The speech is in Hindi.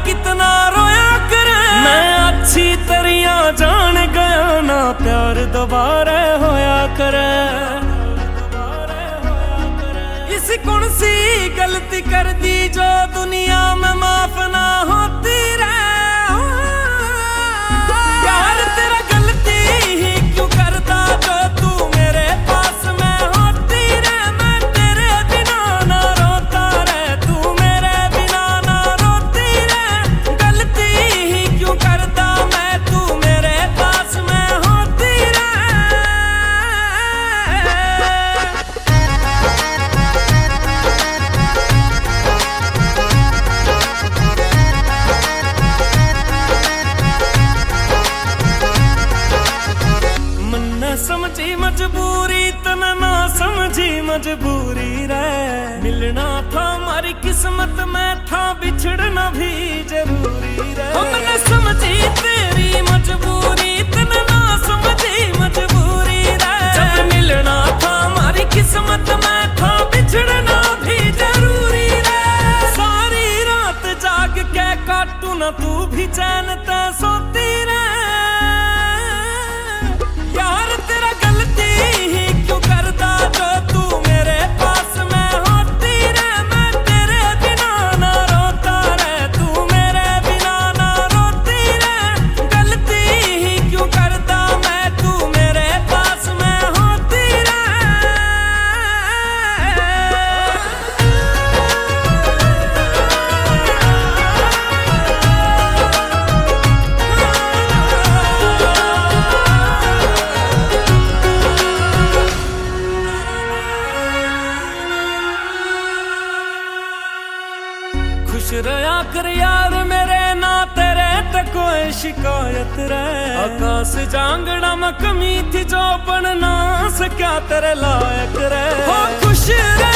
कितना रोया करे मैं अच्छी तरिया जान गया ना प्यार दोबारा होया करे। इस कौन सी गलती कर दी जो दुनिया में माफ ना होती रहे। यार तेरा गलती ही क्यों करता जो तू मेरे पास में होती रहे। मैं तेरे बिना ना रोता रहे तू मेरे बिना ना रोती रहे। गलती ही क्यों करता मैं तू मेरे पास में होती रहे। समझी मजबूरी तन ना समझी मजबूरी रे। मिलना था हमारी किस्मत में था बिछड़ना भी जरूरी रे। हमने समझी तेरी मजबूरी तन ना समझी मजबूरी रे। जब मिलना था हमारी किस्मत में था बिछड़ना भी जरूरी रे। सारी रात जाग के काटू ना तू भी चैन ते सोती रे। यार तेरा गलती ही क्यों करता जो तू मेरे पास में होती रहे। मैं तेरे बिना ना रोता रहे तू मेरे बिना ना रोती रहे। गलती ही क्यों करता मैं तू मेरे पास में होती खुश रहा कर यार मेरे ना तेरे ते कोई शिकायत रे। आकाश जांगड़ा में कमी थी जो बन ना सका तेरे लायक रे। हो खुश रह